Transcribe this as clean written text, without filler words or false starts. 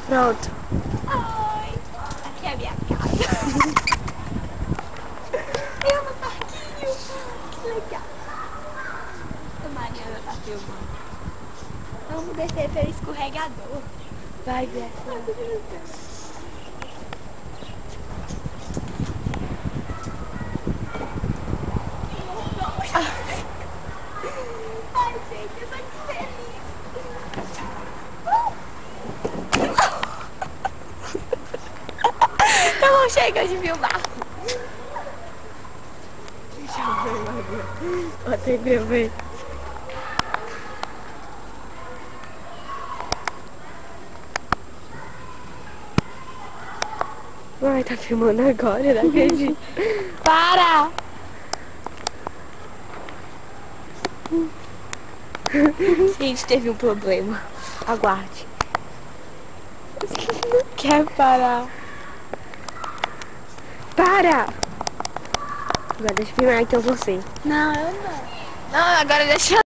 Pronto. Oi, aqui é a minha casa. Eu no parquinho. Que legal. A Mariana tá filmando. Vamos descer pelo escorregador. Vai, desce. Ai, gente, eu sou que feliz. Tá bom, chega de filmar. Deixa eu ver, Maria. Ó, tem que ver. Ai, tá filmando agora, eu não acredito. Para! Gente, teve um problema. Aguarde. Não quer parar. Para! Agora deixa eu filmar então você. Não, eu não. Não, agora deixa eu...